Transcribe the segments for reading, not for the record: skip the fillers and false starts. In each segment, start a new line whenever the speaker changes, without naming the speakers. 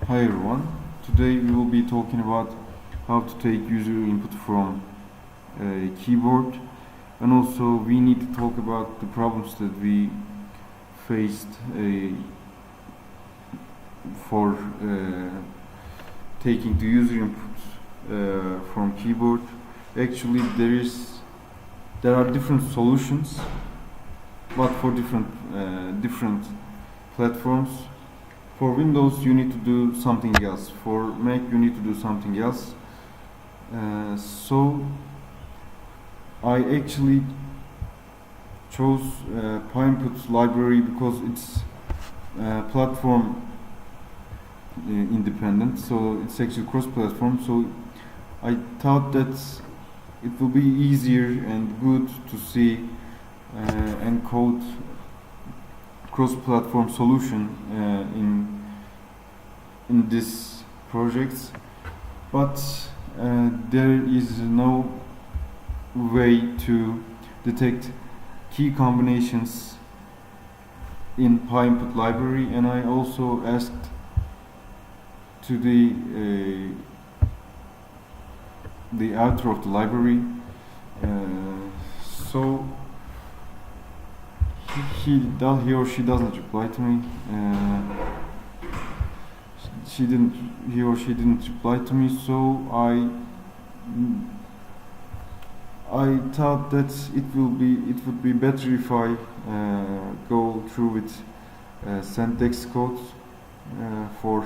Hi everyone, today we will be talking about how to take user input from a keyboard, and also we need to talk about the problems that we faced for taking the user input from keyboard. Actually there are different solutions, but for different platforms. For Windows you need to do something else. For Mac you need to do something else. So I actually chose PyInput library because it's platform independent. So it's actually cross-platform. So I thought that it will be easier and good to see and code cross-platform solution in this project, but there is no way to detect key combinations in PyInput library, and I also asked to the author of the library, so he or she doesn't reply to me. He or she didn't reply to me. So I thought that it would be better if I go through with SentDex code for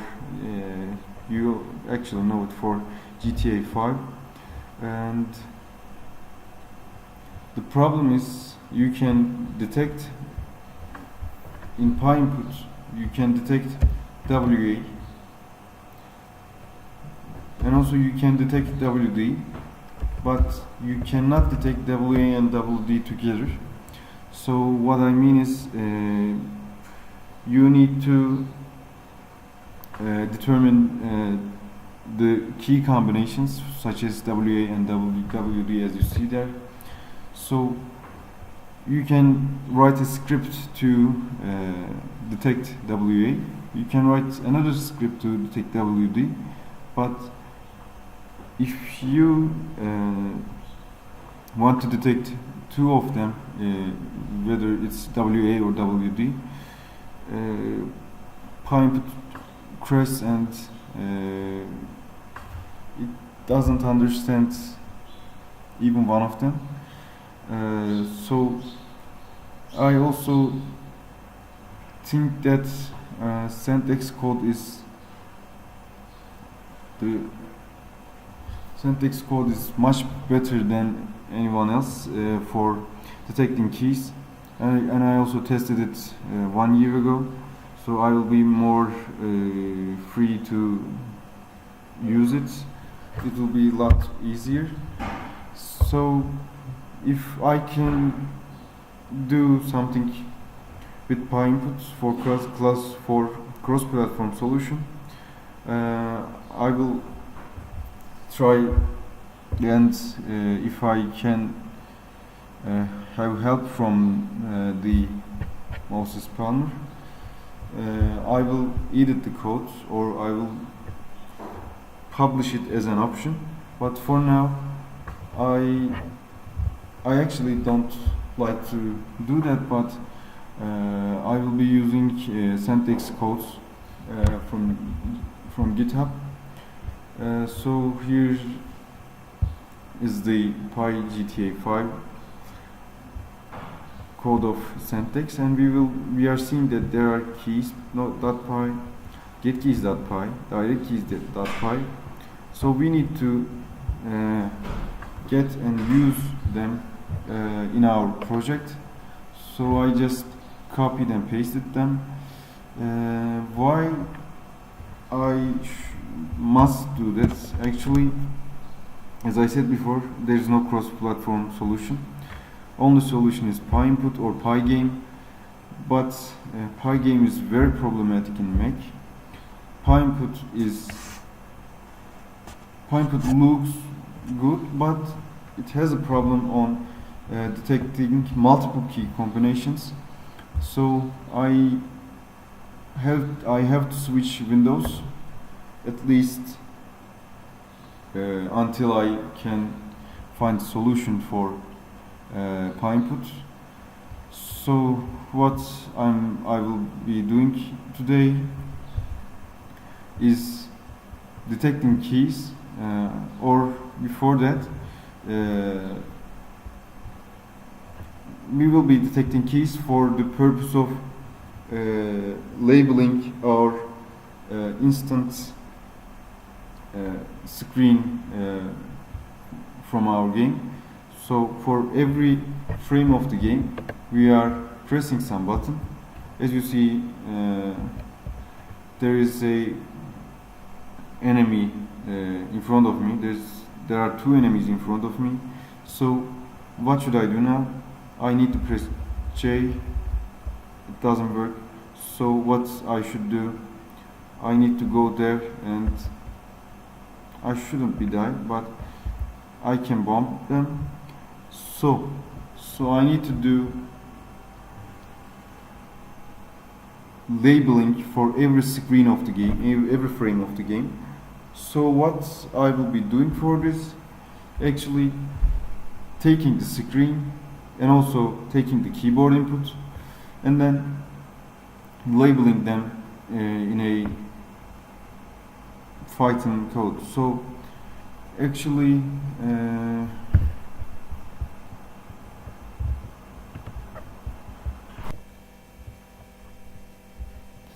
you actually know it for GTA 5, and the problem is you can detect in PyInput, you can detect WA, and also you can detect WD, but you cannot detect WA and WD together. So what I mean is you need to determine the key combinations such as WA and WD as you see there. So you can write a script to detect WA. You can write another script to detect WD, but if you want to detect two of them, whether it's WA or WD, PyInput crashes and it doesn't understand even one of them. So I also think that SentDex code is much better than anyone else for detecting keys, and I also tested it 1 year ago, so I will be more free to use it. It will be a lot easier. So if I can do something with PyInput for cross-platform solution, I will try, and if I can have help from the Moses Palmer, I will edit the code or I will publish it as an option. But for now, I actually don't like to do that, but I will be using SentDex codes from GitHub. So here is the PyGTA 5 code of SentDex, and we are seeing that there are keys .py, getKeys.py, directKeys.py. So we need to get and use them in our project. So I just copied and pasted them. Why I must do that? Actually, as I said before, there is no cross-platform solution. Only solution is PyInput or Pygame, but Pygame is very problematic in Mac. PyInput looks good, but it has a problem on detecting multiple key combinations. So I have to switch Windows at least until I can find a solution for pi input. So what I will be doing today is detecting keys, or before that we will be detecting keys for the purpose of labeling our instant screen from our game. So for every frame of the game we are pressing some button. As you see, there is a enemy in front of me. There are two enemies in front of me. So what should I do now? I need to press J. It doesn't work. So what I should do? I need to go there, and I shouldn't be die, but I can bomb them. So I need to do labeling for every screen of the game, every frame of the game. So what I will be doing for this, actually taking the screen and also taking the keyboard input and then labeling them in a Python code. So actually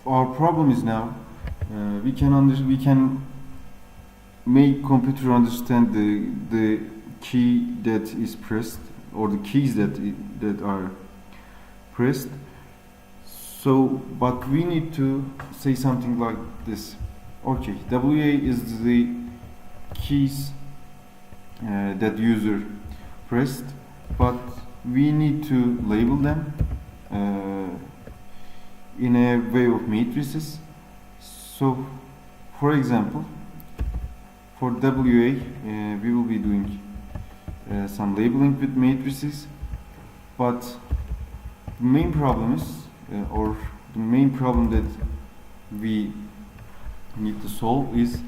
our problem is now we can make computer understand the key that is pressed, or the keys that are pressed. So but we need to say something like this. Okay, WA is the keys that user pressed, but we need to label them in a way of matrices. So for example, for WA we will be doing some labeling with matrices, but the main problem is or the main problem that we need to solve is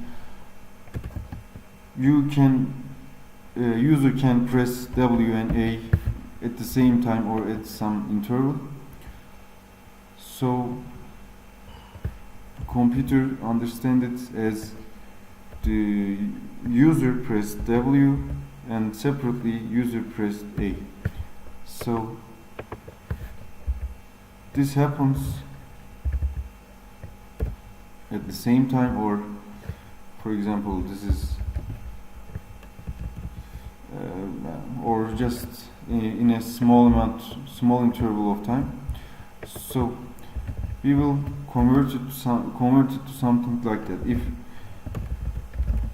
user can press W and A at the same time or at some interval. So computer understand it as the user pressed W and separately user pressed A. So this happens at the same time, or for example this is or just in a small interval of time. So we will convert it to something like that.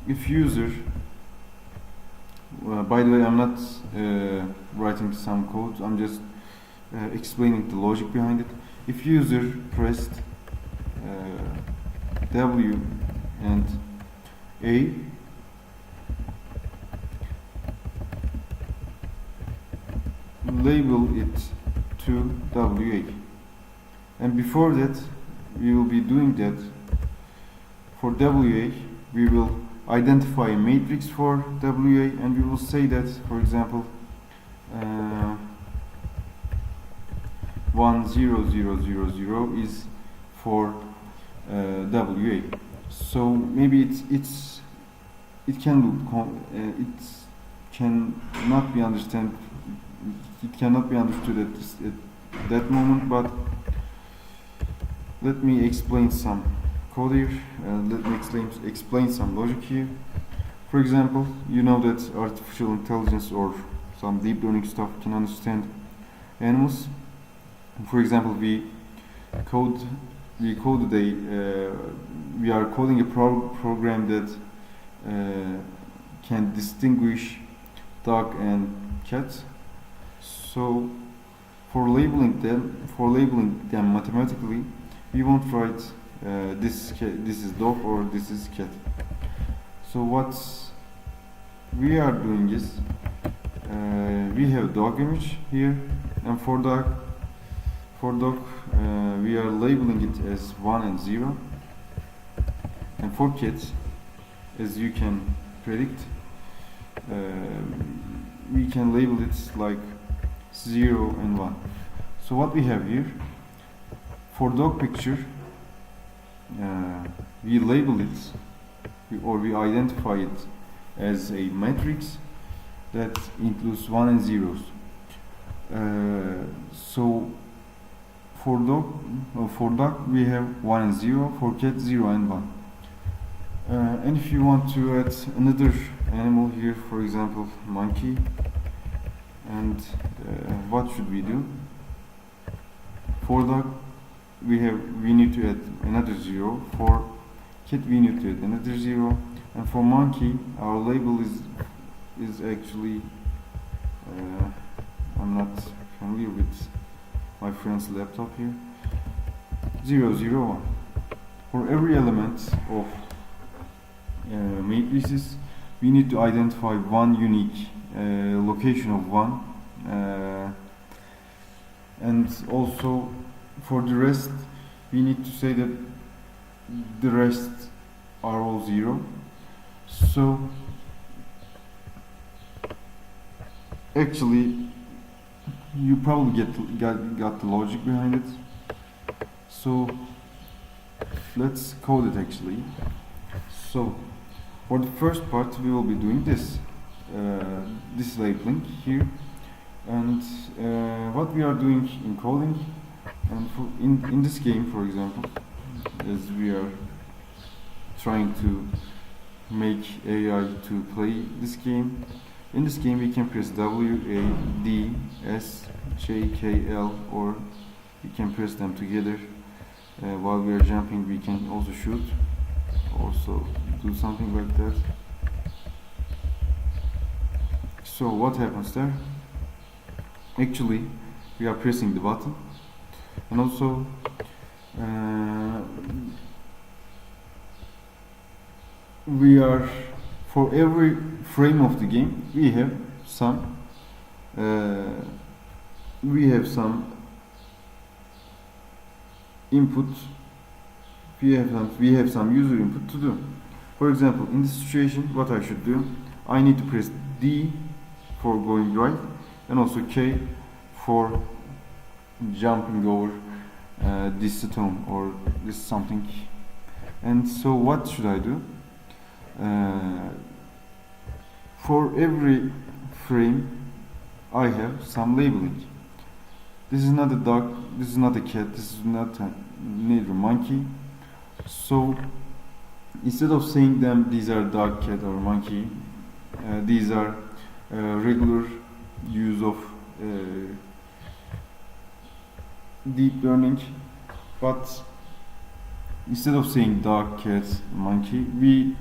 If user, by the way, I'm not writing some code, I'm just explaining the logic behind it. If user pressed W and A, label it to WA, and before that we will be doing that. For WA we will identify a matrix for WA, and we will say that, for example, 1 0 0 0 0 is for WA. So maybe it cannot be understood at that moment, but let me explain some code here. Let me explain some logic here. For example, you know that artificial intelligence or some deep learning stuff can understand animals. For example, we are coding a program that can distinguish dog and cat. So for labeling them mathematically, we won't write this is dog or this is cat. So what we are doing is we have dog image here, and for dog we are labeling it as 1 and 0, and for cat, as you can predict, we can label it like 0 and 1. So what we have here, for dog picture, we label it, or we identify it as a matrix that includes 1 and zeros. So for dog we have 1 and 0, for cat 0 and 1. And if you want to add another animal here, for example monkey, and what should we do? For dog we need to add another 0, for cat we need to add another 0, and for monkey our label is actually I'm not familiar with my friend's laptop here, 0, 0, 1. For every element of matrices we need to identify one unique location of 1, and also for the rest we need to say that the rest are all 0. So actually you probably got the logic behind it. So let's code it actually. So for the first part we will be doing this labeling here, and what we are doing in coding, and in this game, for example, as we are trying to make AI to play this game, in this game we can press W, A, D, S, J, K, L, or we can press them together. While we are jumping we can also shoot, also do something like that. So what happens there? Actually we are pressing the button, and also we are, for every frame of the game we have some input, we have some user input to do. For example, in this situation what I should do, I need to press D for going right, and also K for jumping over this stone or this something. And so what should I do? For every frame I have some labeling. This is not a dog, this is not a cat, this is not neither monkey. So instead of saying them these are dog, cat or monkey, these are regular use of deep learning, but instead of saying dog, cat, monkey, we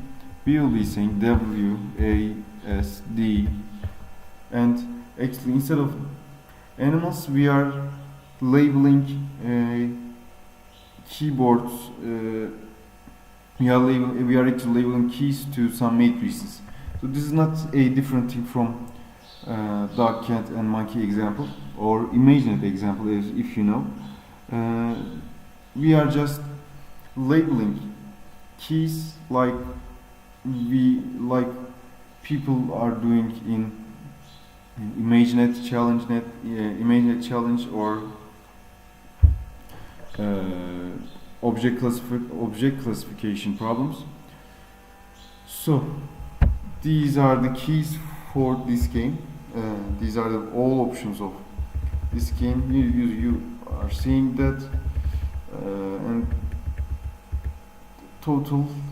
will be saying W, A, S, D, and actually instead of animals we are labeling keyboards, we are actually labeling keys to some matrices. So this is not a different thing from dog, cat and monkey example, or imagined example, as if you know. We are just labeling keys like people are doing in ImageNet, ChallengeNet, ImageNet Challenge, or object classification problems. So these are the keys for this game. These are all options of this game. You are seeing that, and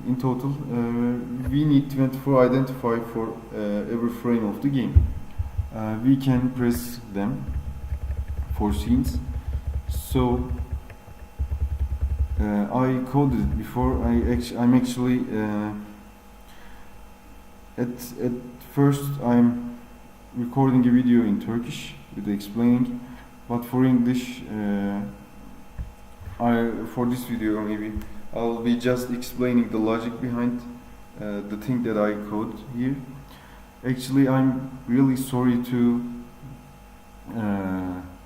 in total we need 24 identifier for every frame of the game. We can press them for scenes. So I coded it before. I'm actually at first I'm recording a video in Turkish with explaining, but for English for this video maybe I'll be just explaining the logic behind the thing that I code here. Actually, I'm really sorry to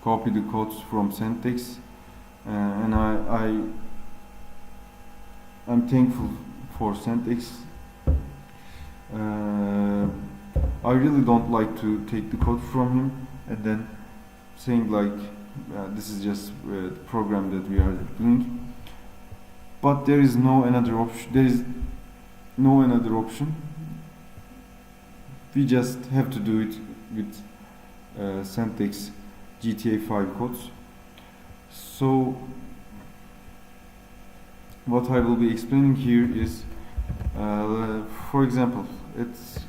copy the codes from SentDex, and I'm thankful for SentDex. I really don't like to take the code from him and then saying like this is just the program that we are doing. But there is no another option. There is no another option. We just have to do it with SentDex GTA 5 codes. So what I will be explaining here is, for example, let's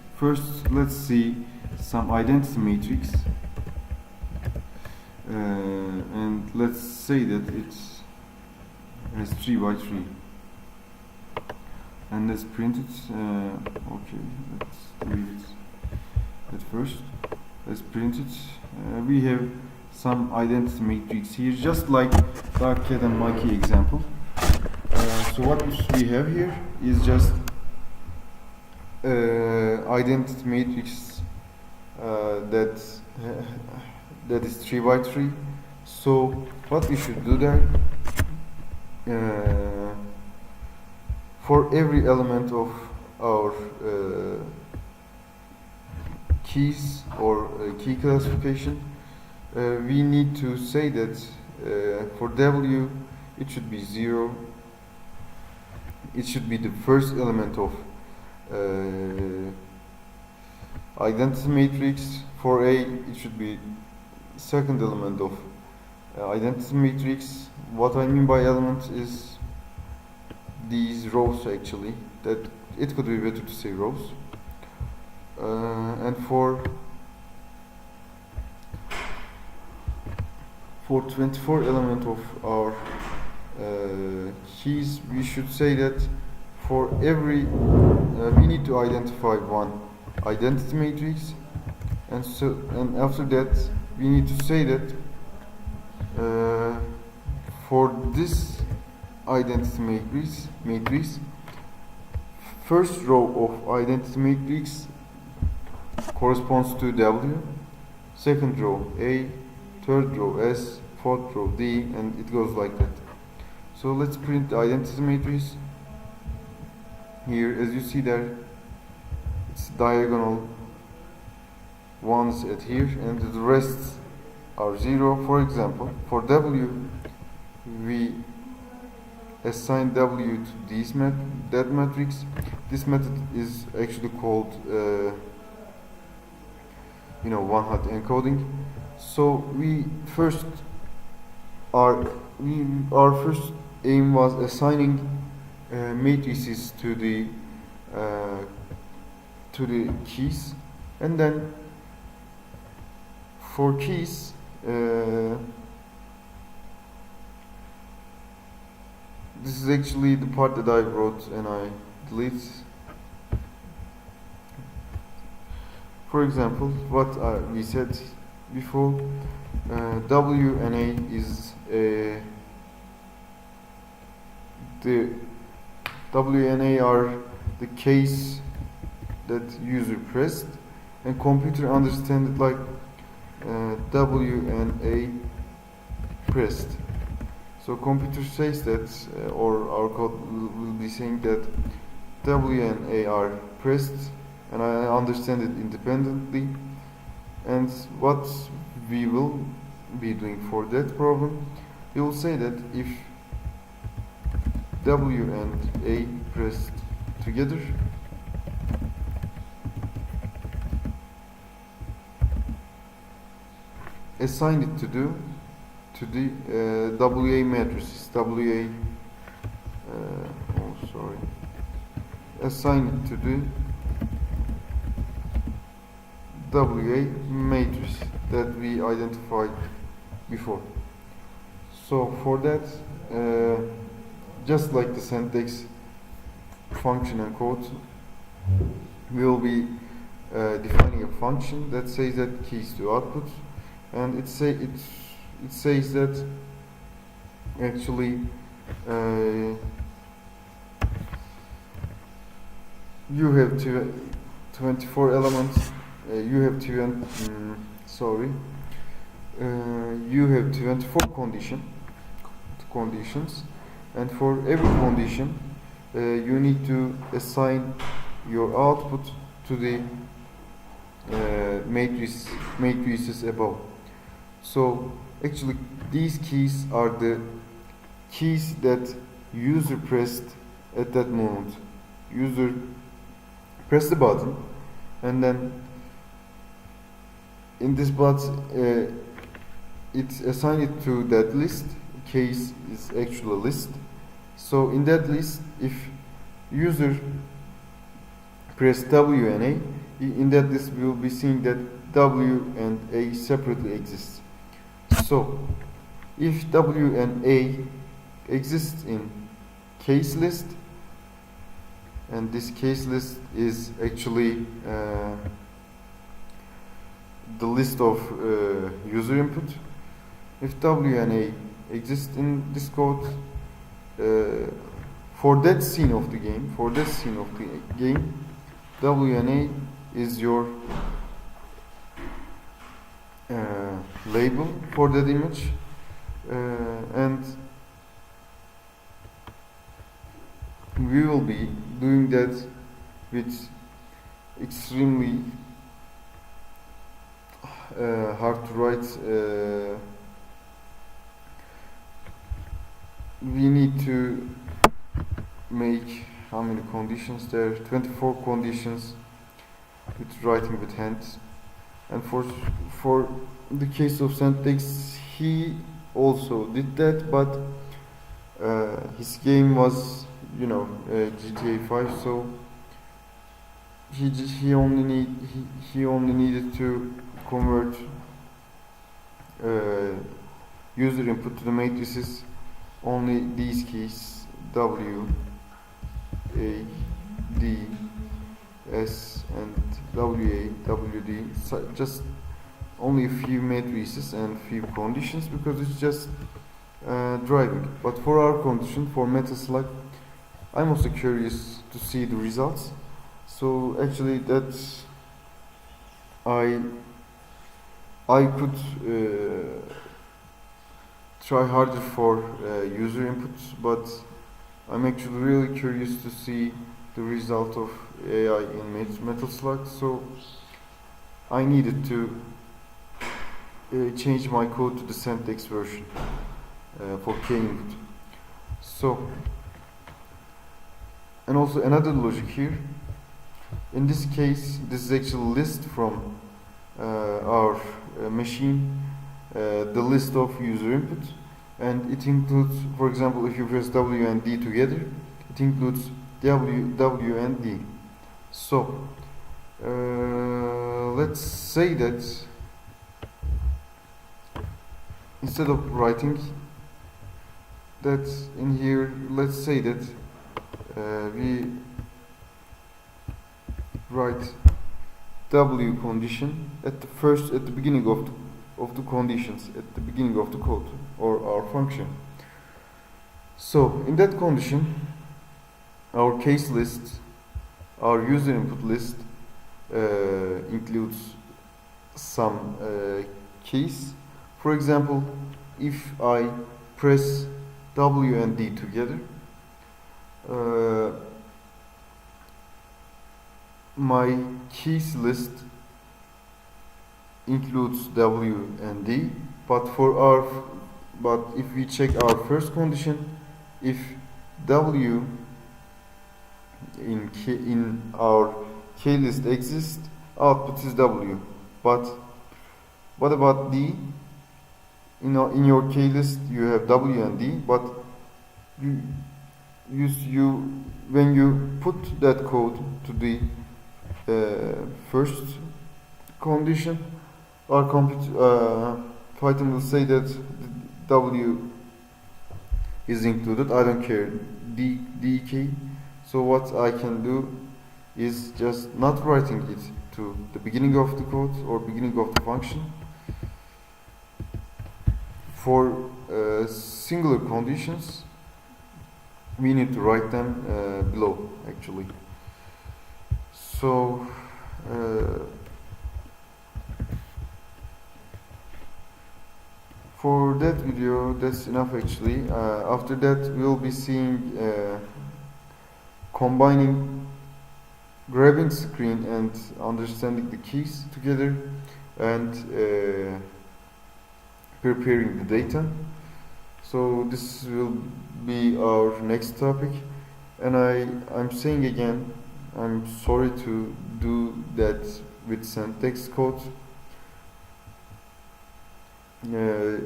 see some identity matrix, and let's say that it has 3 by 3, and let's print it. Okay, let's do it at first. Let's print it. We have some identity matrix here, just like Dark Cat and Monkey example. So what we have here is just identity matrix that is 3 by 3. So what we should do there, for every element of our keys or key classification, we need to say that for W it should be 0. It should be the first element of identity matrix. For A, it should be second element of identity matrix. What I mean by element is these rows actually. That it could be better to say rows. And for 24 element of our keys, we should say that for every we need to identify one identity matrix, and after that we need to say that for this identity matrix, first row of identity matrix corresponds to W, second row A, third row S, fourth row D, and it goes like that. So let's print the identity matrix. Here, as you see there, it's diagonal ones at here, and the rest are 0. For example, for W, we assign W to that matrix. This method is actually called one-hot encoding. So our first aim was assigning matrices to the keys, and then for keys this is actually the part that I wrote and I delete. For example, what we said before, W and A is the W and A are the case that user pressed, and computer understand it like W and A pressed. So computer says that, or our code will be saying that W and A are pressed, and I understand it independently. And what we will be doing for that problem, we will say that if W and A pressed together, assign it to the WA matrices. Assign it to the WA matrix that we identified before. So for that, just like the SentDex function and code, we will be defining a function that says that keys to output, and it says that actually you have 24 elements. You have 24 conditions, and for every condition you need to assign your output to the matrices above. So actually these keys are the keys that user pressed at that moment. User pressed the button, and then in this button it's assigned it to that list. Case is actually a list. So in that list, if user press W and A, in that list we will be seeing that W and A separately exist. So if W and A exists in case list, and this case list is actually the list of user input. If W and A exist in this code, for that scene of the game, W and A is your label for that image, and we will be doing that with extremely hard to write. We need to make how many conditions there? 24 conditions with writing with hands. And for the case of SentDex, he also did that, but his game was, you know, GTA 5, so he only needed to convert user input to the matrices, only these keys W, A, D, S and WA, WD, just only a few matrices and few conditions, because it's just driving. But for our condition, for Metal Slug, I'm also curious to see the results. So actually that I could try harder for user inputs, but I'm actually really curious to see the result of AI in Metal Slug. So I needed to change my code to the SentDex version for K input. So, and also another logic here. In this case, this is actually a list from our machine, the list of user input, and it includes, for example, if you press W and D together, it includes W and D. So let's say that instead of writing that in here, let's say that we write W condition at the beginning of the conditions, at the beginning of the code or our function. So in that condition, our case list, our user input list includes some keys. For example, if I press W and D together, my keys list includes W and D, but if we check our first condition, if W in our K list exists, output is W. But what about D? In your K list you have W and D, but when you put that code to the first condition, our Python will say that W is included. I don't care D key. So what I can do is just not writing it to the beginning of the code or beginning of the function. For singular conditions, we need to write them below actually. So for that video, that's enough actually. After that, we'll be seeing combining grabbing screen and understanding the keys together and preparing the data. So this will be our next topic, and I'm saying again, I'm sorry to do that with SentDex code.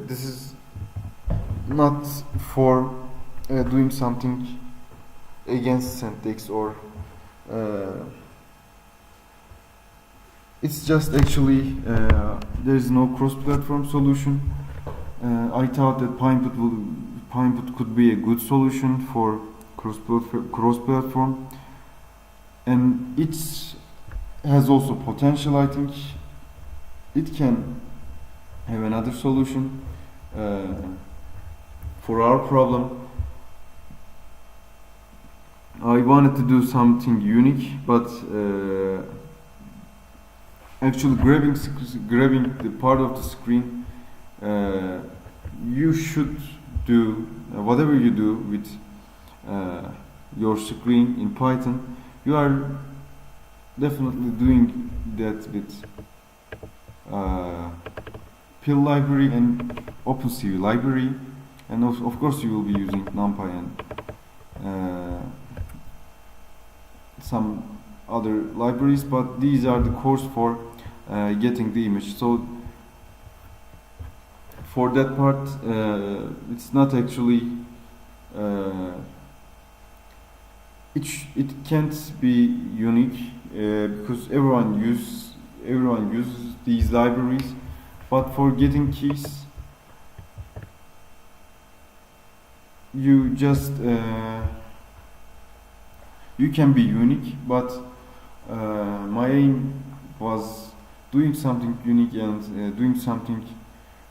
This is not for doing something against SentDex or it's just actually there is no cross-platform solution. I thought that PinePut could be a good solution for cross-platform, and it has also potential. I think it can have another solution for our problem. I wanted to do something unique, but actually grabbing the part of the screen, you should do whatever you do with your screen in Python. You are definitely doing that with pill library and OpenCV library, and of course you will be using NumPy and some other libraries, but these are the cores for getting the image. So for that part, it's not actually it can't be unique because everyone uses these libraries, but for getting keys you just you can be unique, but my aim was doing something unique and doing something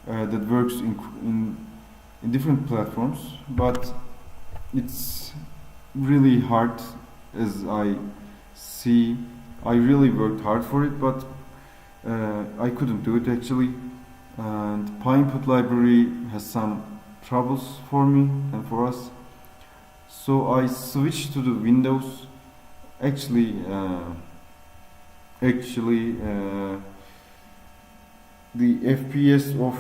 that works in different platforms, but it's really hard. As I see, I really worked hard for it, but I couldn't do it actually, and PinePut library has some troubles for me and for us, so I switched to the Windows. Actually the FPS of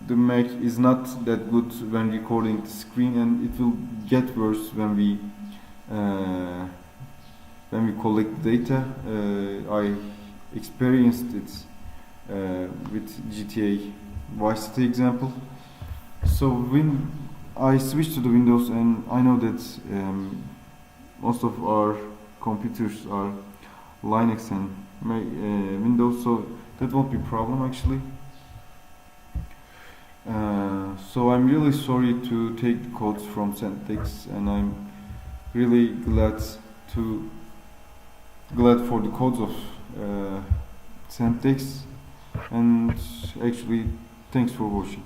the Mac is not that good when recording the screen, and it will get worse when we collect data. I experienced it with GTA Vice City example. So when I switched to the Windows, and I know that most of our computers are Linux and Windows, so that won't be a problem actually. So I'm really sorry to take the codes from SentDex, and I'm really glad for the codes of SentDex, and actually thanks for watching.